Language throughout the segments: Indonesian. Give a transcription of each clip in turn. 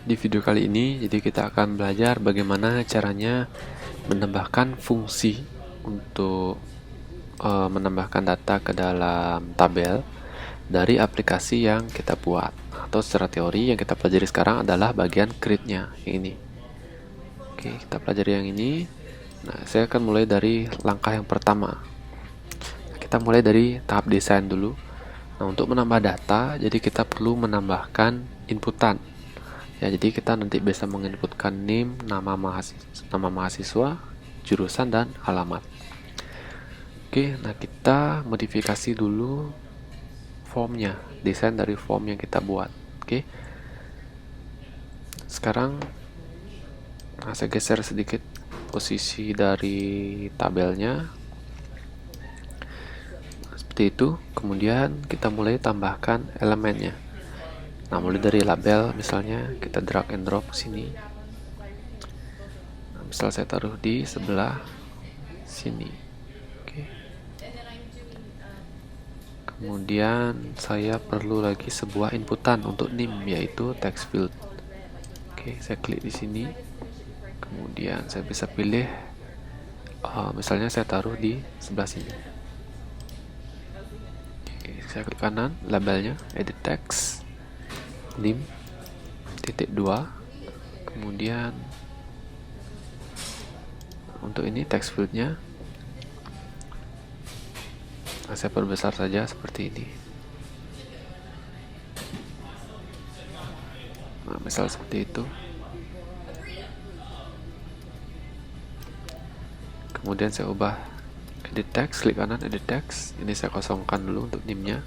Di video kali ini, jadi kita akan belajar bagaimana caranya menambahkan fungsi untuk menambahkan data ke dalam tabel dari aplikasi yang kita buat. Atau secara teori yang kita pelajari sekarang adalah bagian create-nya, yang ini. Oke, kita pelajari yang ini. Nah, saya akan mulai dari langkah yang pertama. Kita mulai dari tahap desain dulu. Nah, untuk menambah data, jadi kita perlu menambahkan inputan. Ya, jadi kita nanti bisa menginputkan name, nama mahasiswa, jurusan, dan alamat. Oke, nah kita modifikasi dulu formnya, desain dari form yang kita buat. Oke, sekarang saya geser sedikit posisi dari tabelnya. Seperti itu, kemudian kita mulai tambahkan elemennya. Nah, mulai dari label, misalnya kita drag and drop sini. Nah, misal saya taruh di sebelah sini. Oke. Kemudian saya perlu lagi sebuah inputan untuk name, yaitu text field. Oke, saya klik di sini. Kemudian saya bisa pilih, misalnya saya taruh di sebelah sini. Oke, saya klik kanan, labelnya, edit text, name, titik 2. Kemudian untuk ini text fieldnya, saya perbesar saja seperti ini. Nah, misal seperti itu. Kemudian saya ubah edit text, klik kanan edit text. Ini saya kosongkan dulu untuk name-nya.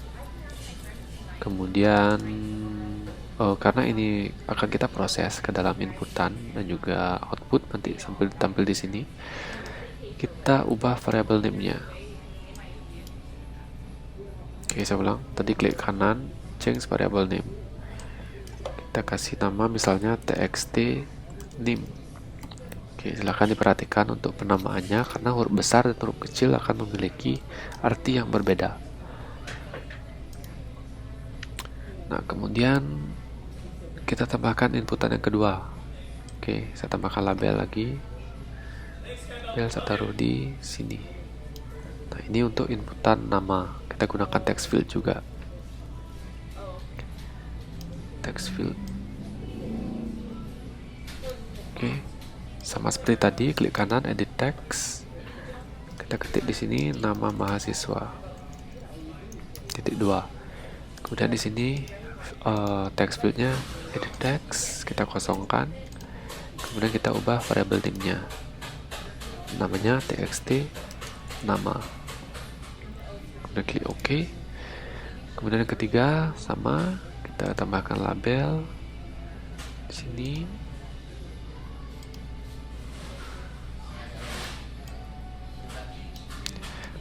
Kemudian karena ini akan kita proses ke dalam inputan dan juga output nanti sambil tampil di sini, kita ubah variable name-nya. Oke, saya ulang. Tadi klik kanan, change variable name. Kita kasih nama misalnya txt name. Oke, silahkan diperhatikan untuk penamaannya karena huruf besar dan huruf kecil akan memiliki arti yang berbeda. Nah, kemudian kita tambahkan inputan yang kedua. Oke, saya tambahkan label lagi. Label saya taruh di sini. Nah, ini untuk inputan nama. Kita gunakan text field juga. Text field. Oke, sama seperti tadi, klik kanan edit text. Kita ketik di sini nama mahasiswa. Titik 2. Kemudian di sini text fieldnya edit text, kita kosongkan. Kemudian kita ubah variable name-nya. Namanya txt nama. Kemudian klik OK. Kemudian yang ketiga sama, kita tambahkan label di sini.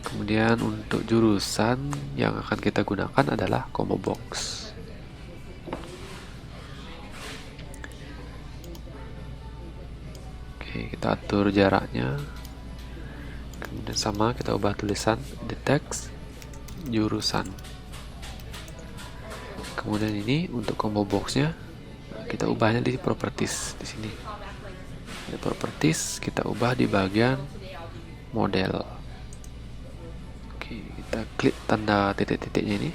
Kemudian untuk jurusan yang akan kita gunakan adalah combo box. Oke, kita atur jaraknya. Kemudian sama, kita ubah tulisan di teks jurusan. Kemudian ini untuk combo boxnya kita ubahnya di properties di sini. Di properties kita ubah di bagian model. Oke, kita klik tanda titik-titiknya ini.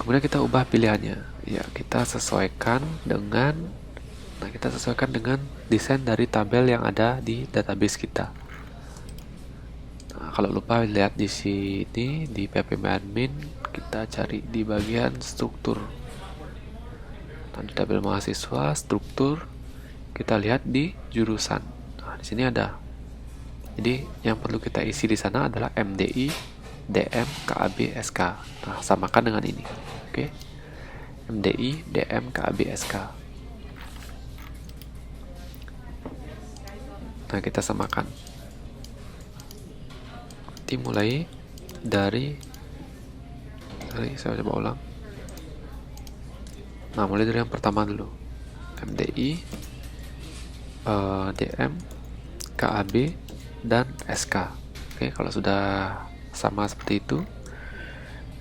Kemudian kita ubah pilihannya. Ya, kita sesuaikan dengan desain dari tabel yang ada di database kita. Nah, kalau lupa lihat di sini di ppmadmin, kita cari di bagian struktur. Nah, di tabel mahasiswa struktur kita lihat di jurusan. Nah, di sini ada. Jadi yang perlu kita isi di sana adalah MDI, DM, KAB, SK. Nah, samakan dengan ini. Oke. MDI, DM, KAB, SK. Nah, kita samakan. Nanti mulai dari saya coba ulang. Nah, mulai dari yang pertama dulu. MDI, DM, KAB, dan SK. Oke, kalau sudah sama seperti itu,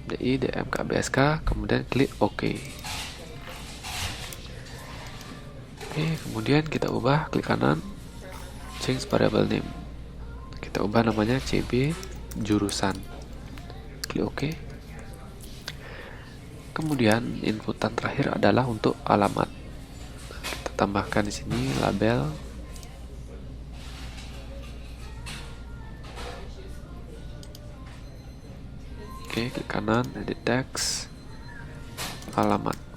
MDI, DM, KAB, SK, kemudian klik OK. Oke, kemudian kita ubah, klik kanan, change variable name. Kita ubah namanya CB jurusan. Klik OK. Kemudian inputan terakhir adalah untuk alamat. Kita tambahkan di sini label. Oke, klik kanan, edit text, alamat.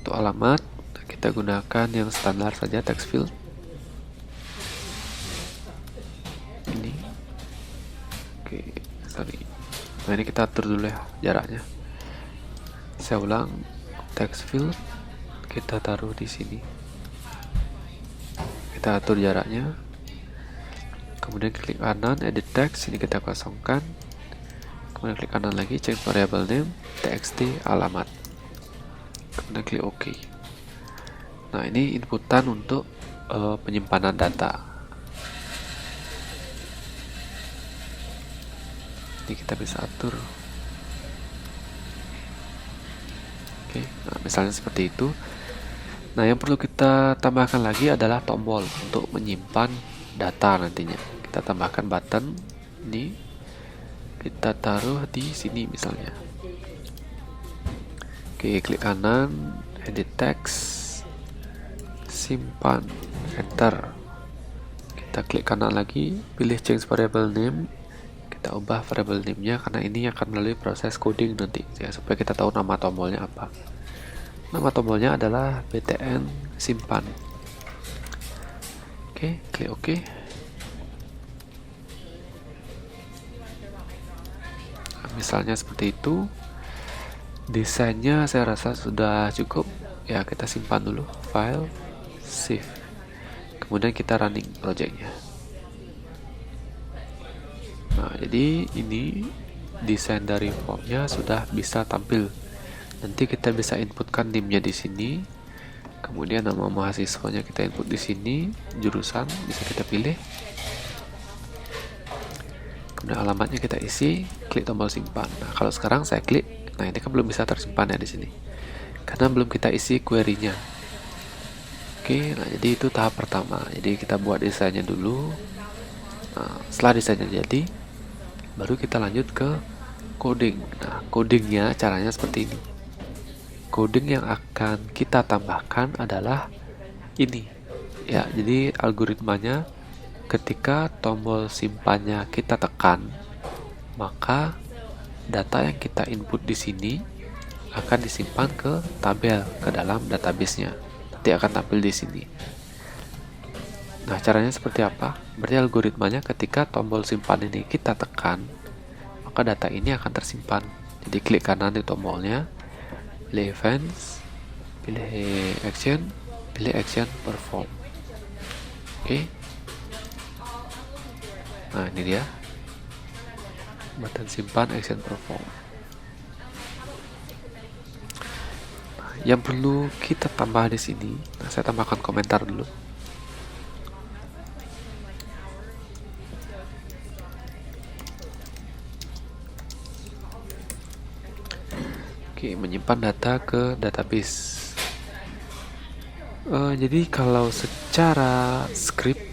Untuk alamat, kita gunakan yang standar saja, text field. Ini. Oke, sorry. Nah, ini kita atur dulu ya jaraknya. Saya ulang, text field kita taruh di sini. Kita atur jaraknya. Kemudian klik kanan, edit text, ini kita kosongkan. Kemudian klik kanan lagi, change variable name, txt alamat. Kemudian klik OK. Nah, ini inputan untuk penyimpanan data. Ini kita bisa atur. Oke, nah misalnya seperti itu. Nah, yang perlu kita tambahkan lagi adalah tombol untuk menyimpan data nantinya. Kita tambahkan button ini, kita taruh di sini misalnya. Oke, klik kanan, edit text, simpan, enter. Kita klik kanan lagi, pilih change variable name. Kita ubah variable name-nya karena ini akan melalui proses coding nanti ya, supaya kita tahu nama tombolnya apa. Nama tombolnya adalah btn simpan. Oke, klik OK. Nah, misalnya seperti itu. Desainnya saya rasa sudah cukup ya, kita simpan dulu, file, save. Kemudian kita running projectnya. Nah, jadi ini desain dari formnya sudah bisa tampil. Nanti kita bisa inputkan NIM-nya di sini. Kemudian nama mahasiswanya kita input di sini, jurusan bisa kita pilih. Kemudian alamatnya kita isi, klik tombol simpan. Nah, kalau sekarang saya klik, nah ini kan belum bisa tersimpan ya di sini. Karena belum kita isi query-nya. Oke, nah jadi itu tahap pertama. Jadi kita buat desainnya dulu. Nah, setelah desainnya jadi, baru kita lanjut ke coding. Nah, codingnya caranya seperti ini. Coding yang akan kita tambahkan adalah ini. Ya, jadi algoritmanya ketika tombol simpannya kita tekan, maka data yang kita input di sini akan disimpan ke tabel, ke dalam database-nya. Nanti akan tampil di sini. Nah, caranya seperti apa? Berarti algoritmanya ketika tombol simpan ini kita tekan, maka data ini akan tersimpan. Jadi klik kanan di tombolnya, pilih events, pilih action perform. Oke. Nah, ini dia button simpan action perform. Nah, yang perlu kita tambah di sini, nah saya tambahkan komentar dulu. Oke, menyimpan data ke database. Jadi kalau secara script,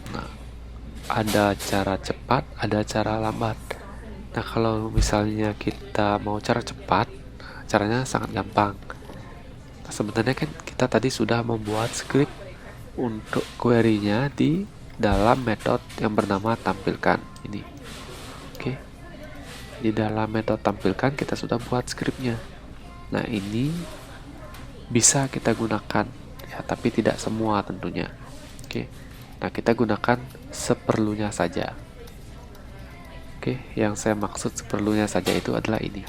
nah, ada cara cepat, ada cara lambat. Nah, kalau misalnya kita mau cara cepat, caranya sangat gampang. Nah, sebenarnya kan kita tadi sudah membuat script untuk query-nya di dalam metode yang bernama tampilkan ini. Oke. Di dalam metode tampilkan kita sudah buat scriptnya. Nah, ini bisa kita gunakan ya, tapi tidak semua tentunya. Oke. Nah, kita gunakan seperlunya saja. Oke, yang saya maksud seperlunya saja itu adalah ini.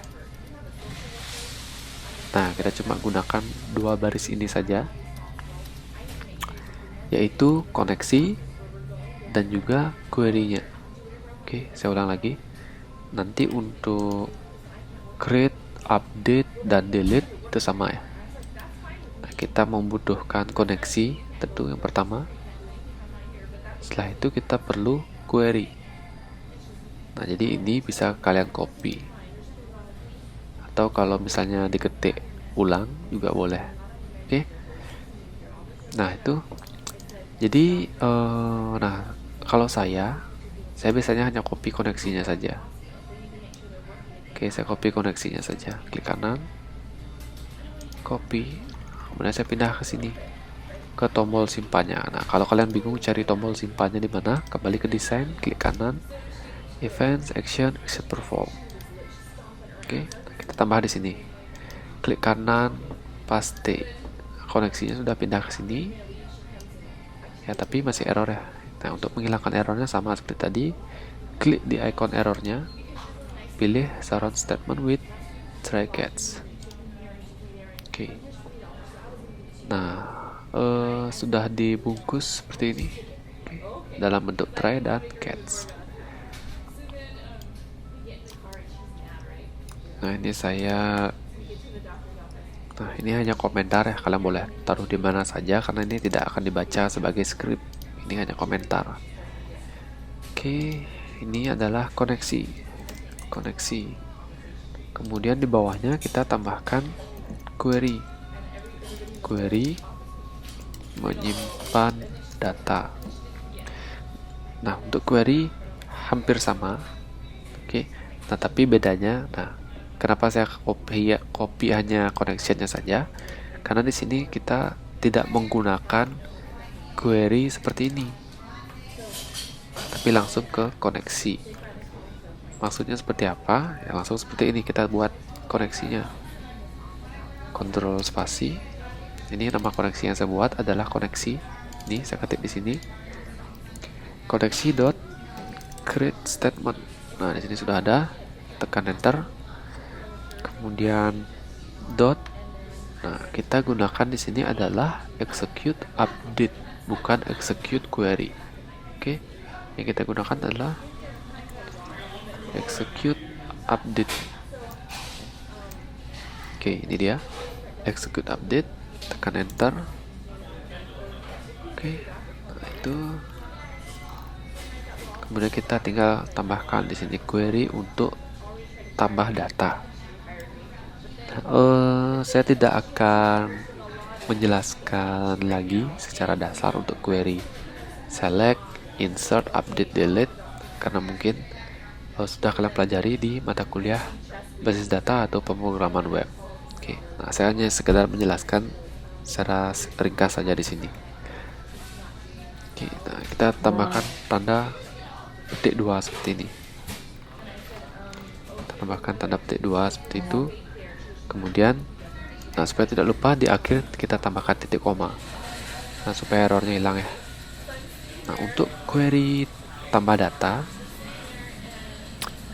Nah, kita cuma gunakan 2 baris ini saja, yaitu koneksi dan juga query-nya. Oke, saya ulang lagi. Nanti untuk create, update, dan delete itu sama ya. Nah, kita membutuhkan koneksi tentu yang pertama. Setelah itu kita perlu query. Nah, jadi ini bisa kalian copy. Atau kalau misalnya diketik ulang juga boleh. Oke. Nah, itu. Jadi, nah, kalau saya biasanya hanya copy koneksinya saja. Oke, saya copy koneksinya saja. Klik kanan, copy. Kemudian saya pindah ke sini, ke tombol simpannya. Nah, kalau kalian bingung cari tombol simpannya di mana, kembali ke desain, klik kanan, events, action, exit perform. Oke, kita tambah di sini. Klik kanan, paste. Koneksinya sudah pindah ke sini. Ya, tapi masih error ya. Nah, untuk menghilangkan errornya sama seperti tadi, klik di icon errornya, pilih surround statement with try catch. Oke. Nah, sudah dibungkus seperti ini. Oke. Dalam bentuk try dan catch. Nah, ini hanya komentar ya, kalian boleh taruh di mana saja karena ini tidak akan dibaca sebagai script. Ini hanya komentar. Oke, ini adalah koneksi. Kemudian di bawahnya kita tambahkan query. Menyimpan data. Nah, untuk query hampir sama. Oke. Nah, tapi bedanya, kenapa saya copy hanya connection-nya saja? Karena di sini kita tidak menggunakan query seperti ini, tapi langsung ke koneksi. Maksudnya seperti apa? Ya, langsung seperti ini kita buat koneksinya. Kontrol spasi. Ini nama koneksi yang saya buat adalah koneksi. Ini saya ketik di sini. Koneksi dot create statement. Nah, di sini sudah ada. Tekan enter. Kemudian dot. Nah, kita gunakan di sini adalah execute update, bukan execute query. Oke. Yang kita gunakan adalah execute update. Oke, ini dia. Execute update. Tekan enter. Oke. Nah, itu. Kemudian kita tinggal tambahkan di sini query untuk tambah data. Saya tidak akan menjelaskan lagi secara dasar untuk query select, insert, update, delete karena mungkin sudah kalian pelajari di mata kuliah basis data atau pemrograman web. Oke, nah saya hanya sekedar menjelaskan secara ringkas saja di sini. Oke, nah kita tambahkan tanda petik 2 seperti ini. Tambahkan tanda petik 2 seperti itu. Kemudian, nah supaya tidak lupa di akhir kita tambahkan titik koma. Nah, supaya errornya hilang ya. Nah, untuk query tambah data,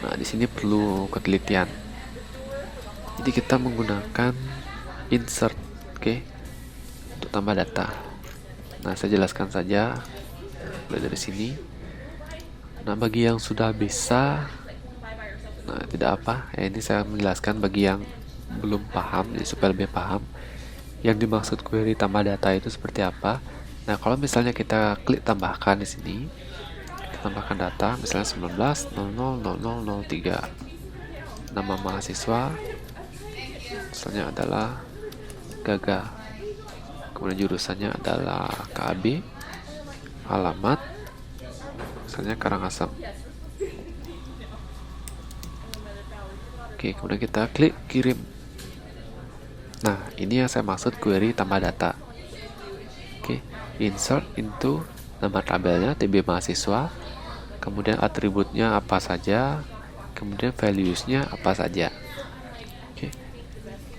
nah di sini perlu ketelitian. Jadi kita menggunakan insert, oke, untuk tambah data. Nah, saya jelaskan saja mulai dari sini. Nah, bagi yang sudah bisa, nah tidak apa. Ya, ini saya menjelaskan bagi yang belum paham, jadi supaya lebih paham yang dimaksud query tambah data itu seperti apa. Nah, kalau misalnya kita klik tambahkan di sini, kita tambahkan data, misalnya 19.00.0003, nama mahasiswa, misalnya adalah Gaga, kemudian jurusannya adalah KAB, alamat, misalnya Karangasem. Oke, kemudian kita klik kirim. Nah, ini yang saya maksud query tambah data. Oke, insert into nama tabelnya TB mahasiswa, kemudian atributnya apa saja, kemudian values-nya apa saja. Oke.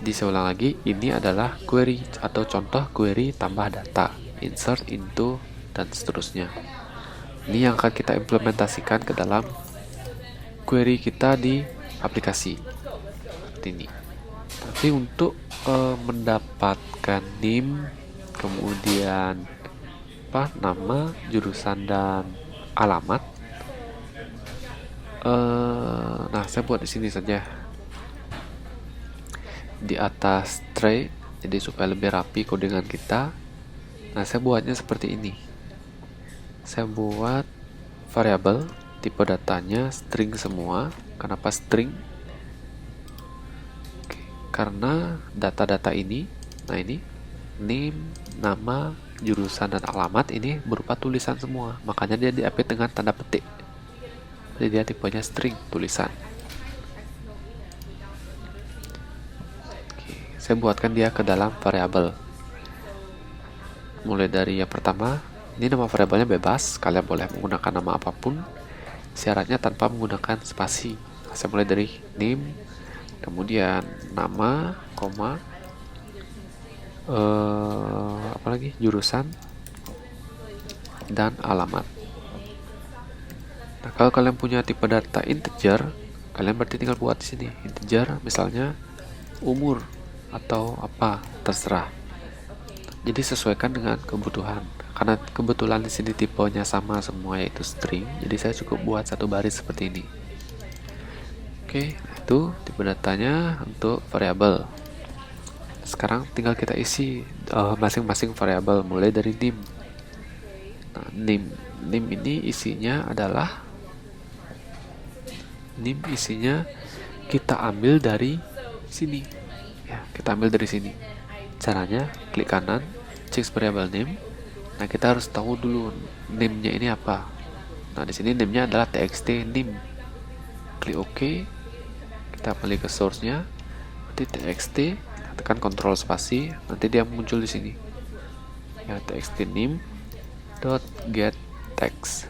Jadi saya ulang lagi, ini adalah query atau contoh query tambah data, insert into dan seterusnya. Ini yang akan kita implementasikan ke dalam query kita di aplikasi seperti ini. Tapi untuk mendapatkan NIM, kemudian nama, jurusan dan alamat, nah saya buat di sini saja di atas tray, jadi supaya lebih rapi codingan kita. Nah, saya buatnya seperti ini. Saya buat variabel tipe datanya string semua. Kenapa string? Karena data-data ini, nah ini name, nama, jurusan, dan alamat ini berupa tulisan semua, makanya dia diupdate dengan tanda petik. Jadi dia tipenya string, tulisan. Oke, saya buatkan dia ke dalam variabel. Mulai dari yang pertama, ini nama variabelnya bebas, kalian boleh menggunakan nama apapun, syaratnya tanpa menggunakan spasi. Saya mulai dari name, kemudian nama, koma, apalagi jurusan, dan alamat. Nah, kalau kalian punya tipe data integer, kalian berarti tinggal buat di sini integer, misalnya umur atau apa, terserah. Jadi sesuaikan dengan kebutuhan. Karena kebetulan di sini tipenya sama semua, yaitu string, jadi saya cukup buat satu baris seperti ini. Oke, itu tipe datanya untuk variabel. Sekarang tinggal kita isi masing-masing variabel, mulai dari name. Nah, name ini isinya adalah kita ambil dari sini. Ya, kita ambil dari sini. Caranya klik kanan, cek variable name. Nah, kita harus tahu dulu name-nya ini apa. Nah, di sini name-nya adalah txt name. Klik OK. Kita kembali ke source-nya. Nanti txt, tekan Ctrl spasi, nanti dia muncul di sini. Ya, txt name .get text.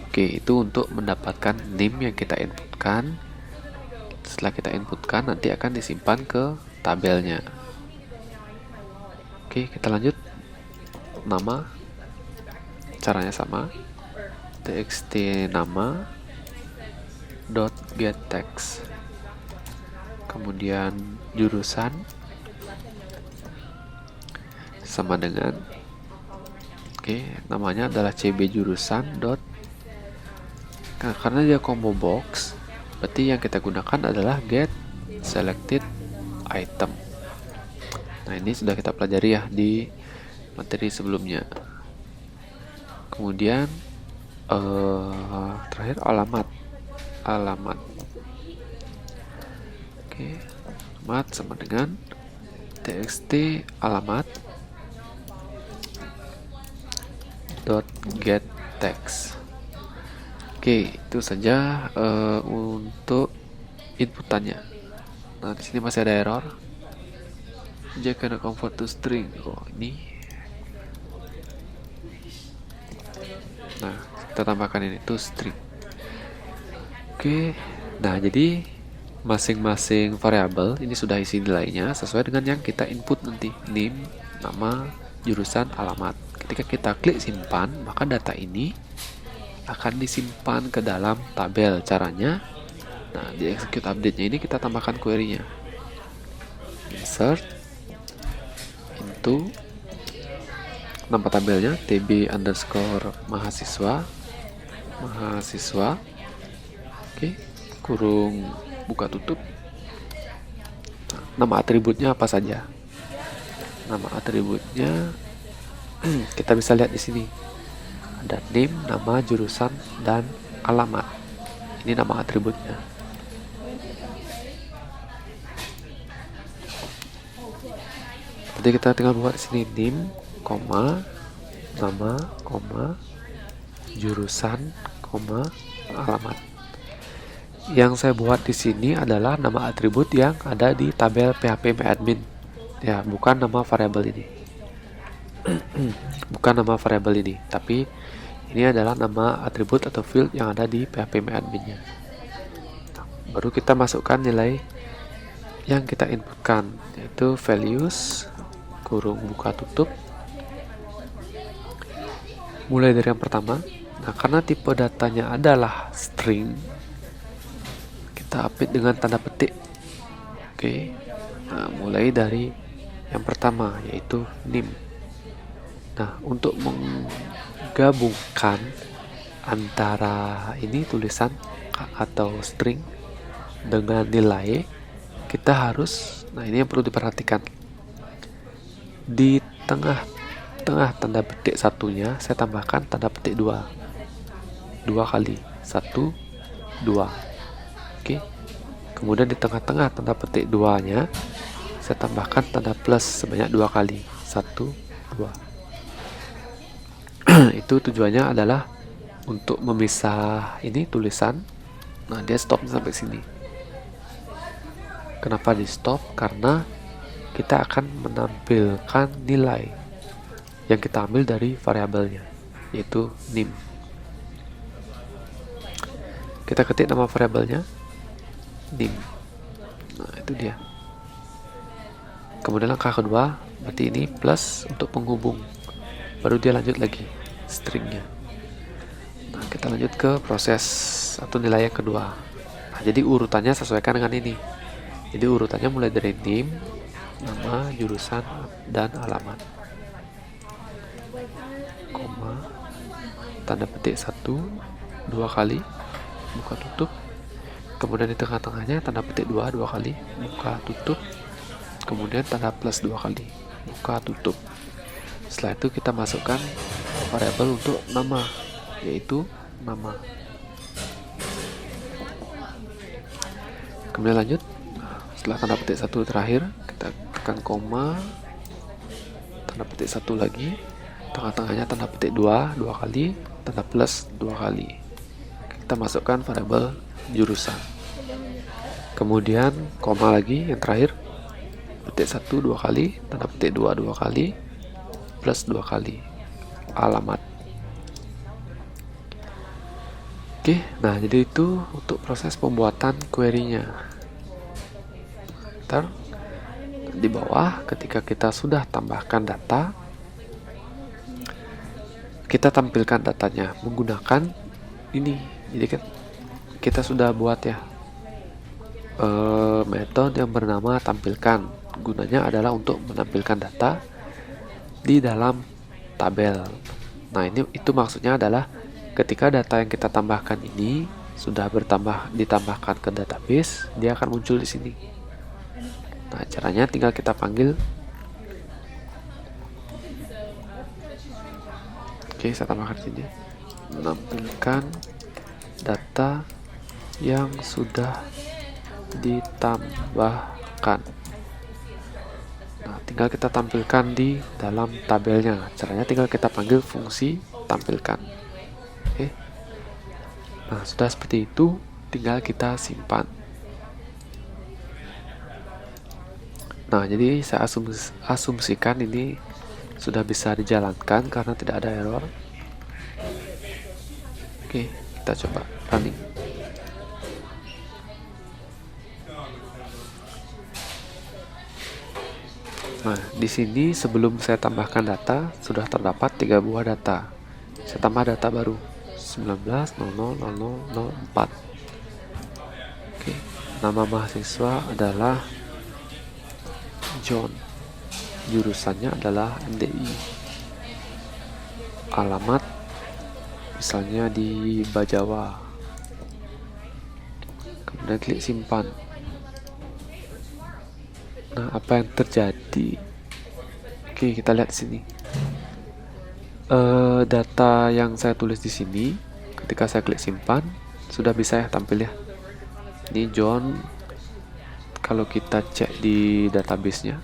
Oke, itu untuk mendapatkan name yang kita inputkan. Setelah kita inputkan, nanti akan disimpan ke tabelnya. Oke, kita lanjut. Nama, caranya sama, txt nama .get text. Kemudian jurusan sama dengan, namanya adalah cb jurusan dot. Nah, karena dia combo box, berarti yang kita gunakan adalah get selected item. Nah, ini sudah kita pelajari ya di materi sebelumnya. Kemudian terakhir alamat. Alamat sama dengan txt alamat .get text. Itu saja untuk inputannya. Nah, di sini masih ada error. Jack cannot convert to string. Ini. Nah, kita tambahkan ini to string. Nah, jadi masing-masing variabel ini sudah isi nilainya sesuai dengan yang kita input nanti, name, nama, jurusan, alamat. Ketika kita klik simpan, maka data ini akan disimpan ke dalam tabel. Caranya, nah, di execute update-nya ini kita tambahkan query-nya. Insert into nama tabelnya tb underscore mahasiswa, kurung buka tutup. Nama atributnya apa saja? Nama atributnya kita bisa lihat di sini. Ada name, nama, jurusan, dan alamat. Ini nama atributnya. Jadi kita tinggal buat di sini name, nama, jurusan, alamat. Yang saya buat di sini adalah nama atribut yang ada di tabel php-admin. Ya, bukan nama variabel ini. Bukan nama variabel ini, tapi ini adalah nama atribut atau field yang ada di php-admin-nya. Baru kita masukkan nilai yang kita inputkan, yaitu values kurung buka tutup. Mulai dari yang pertama. Nah, karena tipe datanya adalah string, kita update dengan tanda petik. Nah, mulai dari yang pertama, yaitu name. Nah, untuk menggabungkan antara ini tulisan atau string dengan nilai, kita harus, nah ini yang perlu diperhatikan, di tengah tanda petik satunya saya tambahkan tanda petik 2 kali, 1, 2. Kemudian di tengah-tengah tanda petik 2 nya saya tambahkan tanda plus sebanyak 2 kali. 1, 2. Itu tujuannya adalah untuk memisah ini tulisan. Nah, dia stop sampai sini. Kenapa di stop? Karena kita akan menampilkan nilai yang kita ambil dari variabelnya, yaitu nim. Kita ketik nama variabelnya nim. Nah, itu dia. Kemudian langkah kedua, berarti ini plus untuk penghubung. Baru dia lanjut lagi stringnya. Nah, kita lanjut ke proses atau nilai yang kedua. Nah, jadi urutannya sesuaikan dengan ini. Jadi urutannya mulai dari nim, nama, jurusan, dan alamat. Koma, tanda petik 1, 2 kali, buka tutup. Kemudian di tengah-tengahnya tanda petik 2 kali, buka tutup. Kemudian tanda plus 2 kali, buka tutup. Setelah itu kita masukkan variabel untuk nama, yaitu nama. Kemudian lanjut, setelah tanda petik 1 terakhir, kita tekan koma, tanda petik 1 lagi, tengah-tengahnya tanda petik 2 kali, tanda plus 2 kali. Kita masukkan variabel jurusan. Kemudian koma lagi yang terakhir, petik 1 2 kali, tanda petik 2 kali, plus 2 kali, alamat. Oke, nah jadi itu untuk proses pembuatan query-nya. Ntar di bawah ketika kita sudah tambahkan data, kita tampilkan datanya menggunakan ini. Jadi kan kita sudah buat ya metode yang bernama tampilkan. Gunanya adalah untuk menampilkan data di dalam tabel. Nah, itu maksudnya adalah ketika data yang kita tambahkan ini sudah ditambahkan ke database, dia akan muncul di sini. Nah, caranya tinggal kita panggil. Oke, saya tambahkan sini. Menampilkan data yang sudah ditambahkan. Nah, tinggal kita tampilkan di dalam tabelnya. Caranya tinggal kita panggil fungsi tampilkan. Oke. Nah, sudah seperti itu, tinggal kita simpan. Nah, jadi saya asumsikan ini sudah bisa dijalankan karena tidak ada error. Oke, kita coba running. Nah, di sini sebelum saya tambahkan data, sudah terdapat 3 buah data. Saya tambah data baru, 19.00.00.04. Oke, nama mahasiswa adalah John. Jurusannya adalah MDI. Alamat misalnya di Bajawa. Kemudian klik simpan. Nah, apa yang terjadi? Oke, kita lihat sini. Data yang saya tulis di sini, ketika saya klik simpan, sudah bisa ya tampil ya. Ini John. Kalau kita cek di database-nya,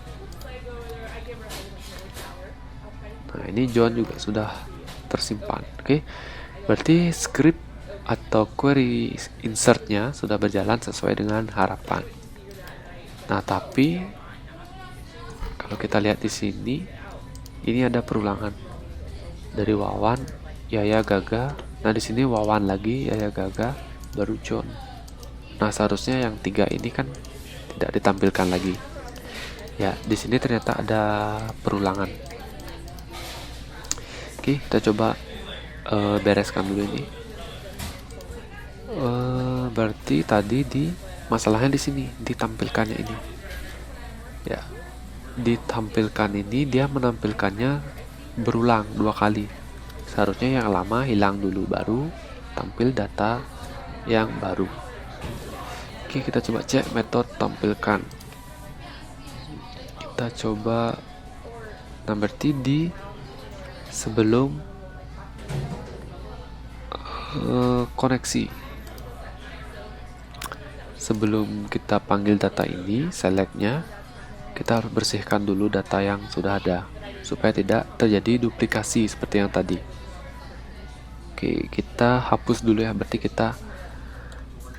nah ini John juga sudah tersimpan. Oke, berarti script atau query insert-nya sudah berjalan sesuai dengan harapan. Nah, tapi kalau kita lihat di sini, ini ada perulangan dari Wawan, Yaya, Gaga. Nah, di sini Wawan lagi, Yaya, Gaga, baru John. Nah, seharusnya yang 3 ini kan tidak ditampilkan lagi. Ya, di sini ternyata ada perulangan. Oke, kita coba bereskan dulu ini. Berarti tadi masalahnya di sini, ditampilkannya ini. Ya, ditampilkan ini dia menampilkannya berulang 2 kali. Seharusnya yang lama hilang dulu, baru tampil data yang baru. Oke, kita coba cek metode tampilkan. Kita coba, nah berarti di sebelum koneksi, sebelum kita panggil data ini, selectnya kita harus bersihkan dulu data yang sudah ada supaya tidak terjadi duplikasi seperti yang tadi. Oke, kita hapus dulu ya. Berarti kita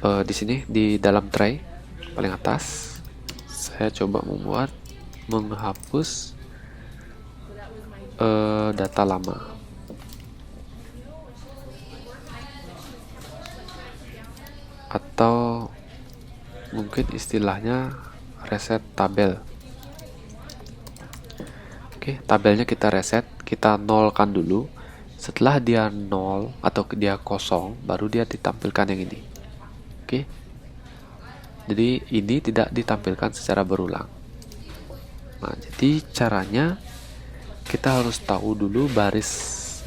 di sini di dalam tray paling atas, saya coba menghapus data lama. Atau mungkin istilahnya reset tabel. Oke, tabelnya kita reset, kita nolkan dulu. Setelah dia nol atau dia kosong, baru dia ditampilkan yang ini. Oke, jadi ini tidak ditampilkan secara berulang. Nah, jadi caranya kita harus tahu dulu baris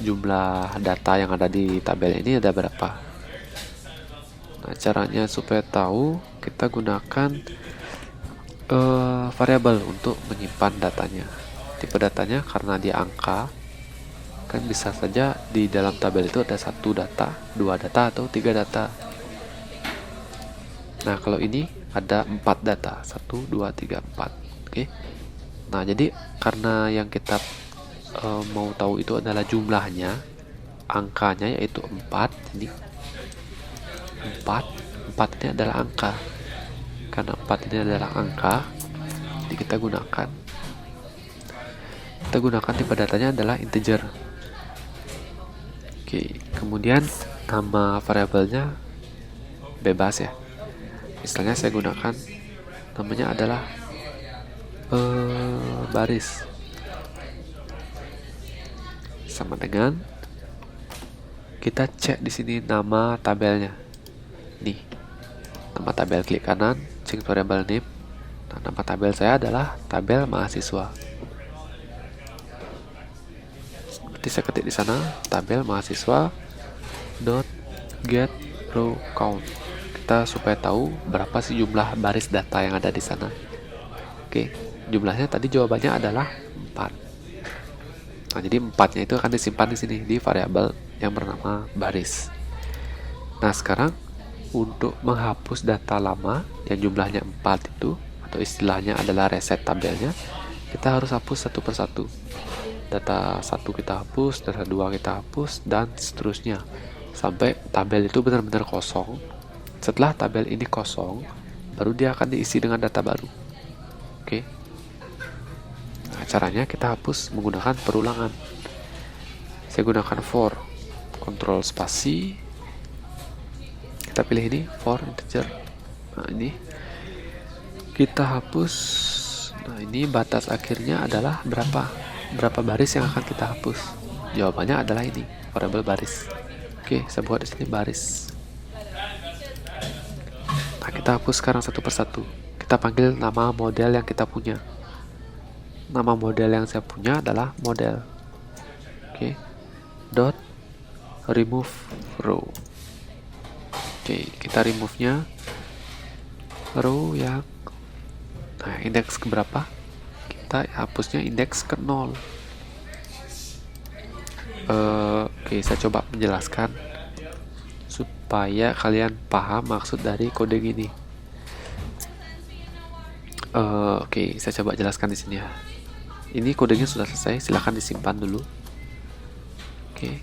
jumlah data yang ada di tabel ini ada berapa. Nah, caranya supaya tahu, kita gunakan variabel untuk menyimpan datanya. Tipe datanya karena dia angka, kan bisa saja di dalam tabel itu ada 1 data, 2 data, atau 3 data. Nah, kalau ini ada 4 data, 1, 2, 3, 4. Oke. Nah, jadi karena yang kita mau tahu itu adalah jumlahnya, angkanya yaitu 4, jadi 4 ini adalah angka. Karena 4 ini adalah angka, jadi kita gunakan tipe datanya adalah integer. Oke, kemudian nama variabelnya bebas ya. Misalnya saya gunakan namanya adalah baris, sama dengan kita cek di sini nama tabelnya. Nih, nama tabel, klik kanan, change variable name. Nah, nama tabel saya adalah tabel mahasiswa. Seperti saya ketik di sana, tabel mahasiswa .get row count. Kita supaya tahu berapa sih jumlah baris data yang ada di sana. Oke, jumlahnya tadi jawabannya adalah 4. Nah, jadi 4-nya itu akan disimpan di sini di variabel yang bernama baris. Nah, sekarang untuk menghapus data lama yang jumlahnya 4 itu, atau istilahnya adalah reset tabelnya, kita harus hapus satu persatu. Data 1 kita hapus, data 2 kita hapus, dan seterusnya sampai tabel itu benar-benar kosong. Setelah tabel ini kosong, baru dia akan diisi dengan data baru. Oke. Nah, caranya kita hapus menggunakan perulangan. Saya gunakan for, kontrol spasi, kita pilih ini for integer. Nah, ini kita hapus. Nah, ini batas akhirnya adalah berapa baris yang akan kita hapus. Jawabannya adalah ini, variabel baris. Oke, saya buat di sini baris. Nah, kita hapus sekarang satu persatu. Kita panggil nama model yang kita punya. Nama model yang saya punya adalah model. Oke, dot remove row. Oke, kita remove-nya row yang indeks keberapa? Kita hapusnya indeks ke 0. Oke, saya coba menjelaskan supaya kalian paham maksud dari kode gini. Oke, saya coba jelaskan di sini ya. Ini kodenya sudah selesai, silahkan disimpan dulu. Oke,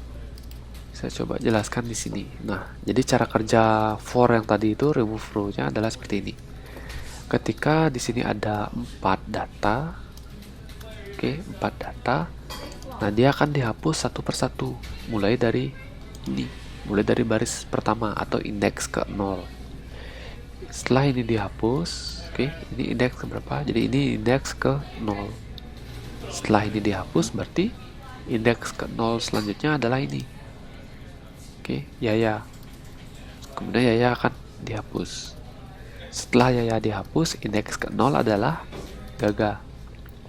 saya coba jelaskan di sini. Nah, jadi cara kerja for yang tadi itu remove row-nya adalah seperti ini. Ketika di sini ada 4 data, oke, 4 data, nah dia akan dihapus satu persatu, mulai dari ini, mulai dari baris pertama atau indeks ke 0. Setelah ini dihapus, oke, ini indeks ke berapa? Jadi ini indeks ke 0. Setelah ini dihapus, berarti indeks ke 0 selanjutnya adalah ini. Oke, Yaya. Kemudian Yaya akan dihapus. Setelah Yaya dihapus, indeks ke 0 adalah Gaga.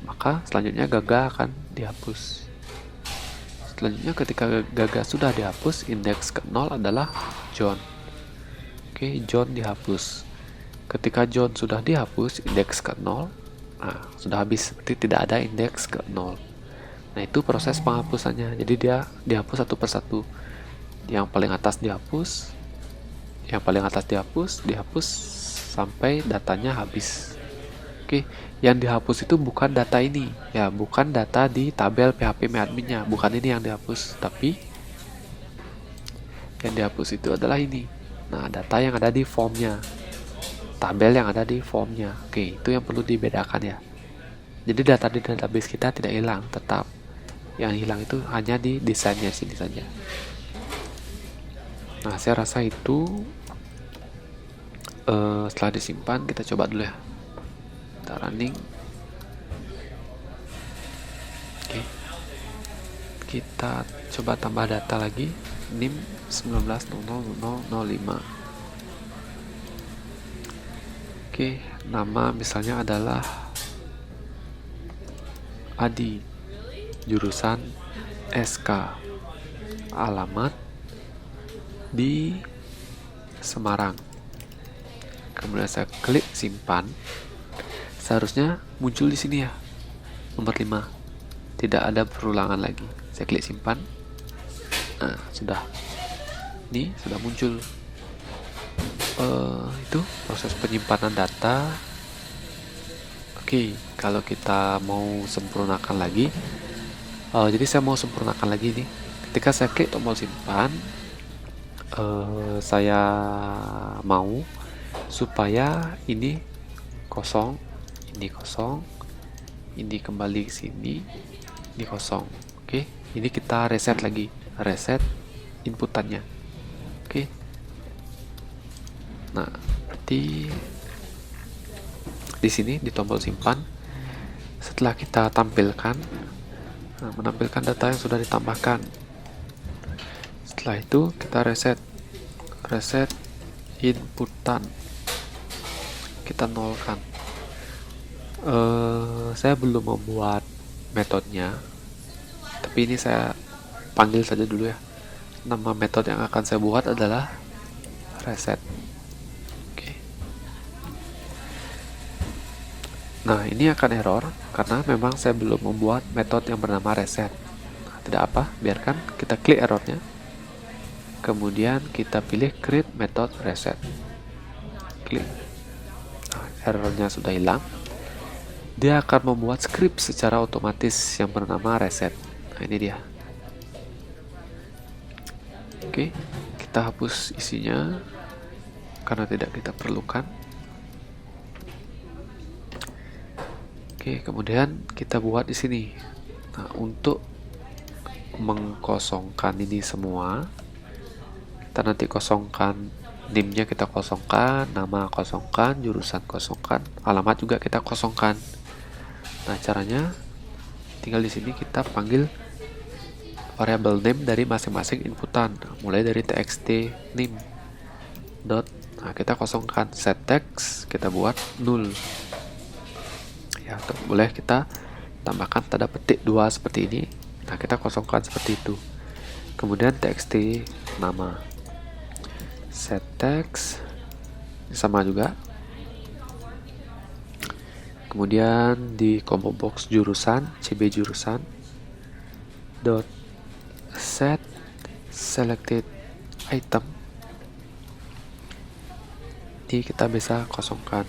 Maka selanjutnya Gaga akan dihapus. Selanjutnya ketika Gaga sudah dihapus, indeks ke 0 adalah John. Oke, John dihapus. Ketika John sudah dihapus, indeks ke 0, nah, sudah habis, seperti tidak ada indeks ke 0. Nah, itu proses penghapusannya. Jadi dia dihapus satu persatu. Yang paling atas dihapus, dihapus sampai datanya habis. Oke, yang dihapus itu bukan data ini, ya, bukan data di tabel PHP adminnya, bukan ini yang dihapus, tapi yang dihapus itu adalah ini. Nah, data yang ada di formnya, tabel yang ada di formnya. Oke, itu yang perlu dibedakan ya. Jadi data di database kita tidak hilang, tetap. Yang hilang itu hanya di desainnya sini saja. Nah, saya rasa itu setelah disimpan, kita coba dulu ya. Kita running. Oke. Kita coba tambah data lagi. NIM 190005. Oke, nama misalnya adalah Adi, jurusan SK, alamat di Semarang. Kemudian saya klik simpan. Seharusnya muncul di sini ya, nomor 5. Tidak ada perulangan lagi. Saya klik simpan. Nah, sudah. Ini sudah muncul. Itu proses penyimpanan data. Oke, kalau kita mau sempurnakan lagi, jadi saya mau sempurnakan lagi nih. Ketika saya klik tombol simpan, saya mau supaya ini kosong, ini kembali ke sini, ini kosong. Oke, ini kita reset lagi, reset inputannya. Oke. Nah, berarti di sini di tombol simpan, setelah kita tampilkan, menampilkan data yang sudah ditambahkan. Setelah itu kita reset inputan, kita nolkan. Saya belum membuat metodenya, tapi ini saya panggil saja dulu ya. Nama metode yang akan saya buat adalah reset. Nah, ini akan error karena memang saya belum membuat metode yang bernama reset. Nah, tidak apa, biarkan kita klik errornya. Kemudian kita pilih create method reset. Klik. Nah, errornya sudah hilang. Dia akan membuat script secara otomatis yang bernama reset. Nah, ini dia. Oke, kita hapus isinya karena tidak kita perlukan. Oke, kemudian kita buat di sini. Nah, untuk mengkosongkan ini semua, kita nanti kosongkan NIM-nya, kita kosongkan, nama kosongkan, jurusan kosongkan, alamat juga kita kosongkan. Nah, caranya tinggal di sini kita panggil variable name dari masing-masing inputan, mulai dari txt NIM dot. Nah, kita kosongkan set text, kita buat null. Ya, boleh kita tambahkan tanda petik 2 seperti ini. Nah, kita kosongkan seperti itu. Kemudian txt nama, set text sama juga. Kemudian di combo box jurusan, cb jurusan dot set selected item. Ini kita bisa kosongkan.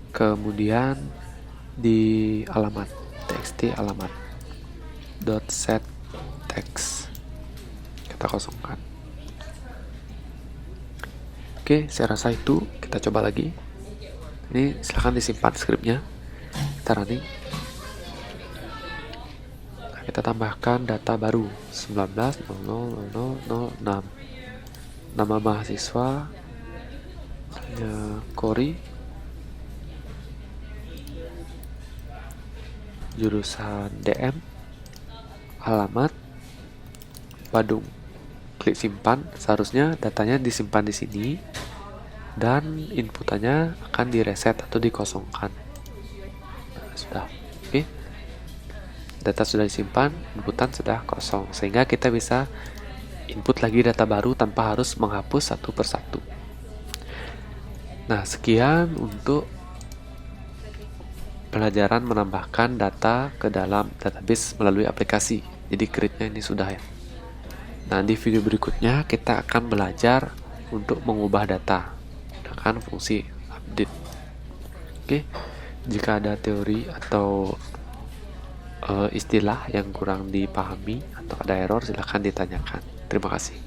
Kemudian di alamat, txt alamat dot set text kita kosongkan. Oke, saya rasa itu. Kita coba lagi. Ini silahkan disimpan skripnya. Kita running. Nah, kita tambahkan data baru 190006. Nama mahasiswa Kori, jurusan DM, alamat Badung. Klik simpan. Seharusnya datanya disimpan di sini dan inputannya akan direset atau dikosongkan. Nah, sudah. Oke. Data sudah disimpan, inputan sudah kosong, sehingga kita bisa input lagi data baru tanpa harus menghapus satu persatu. Nah, sekian untuk pelajaran menambahkan data ke dalam database melalui aplikasi. Jadi create-nya ini sudah ya. Nah, di video berikutnya kita akan belajar untuk mengubah data menggunakan fungsi update. Oke, jika ada teori atau istilah yang kurang dipahami atau ada error, silahkan ditanyakan. Terima kasih.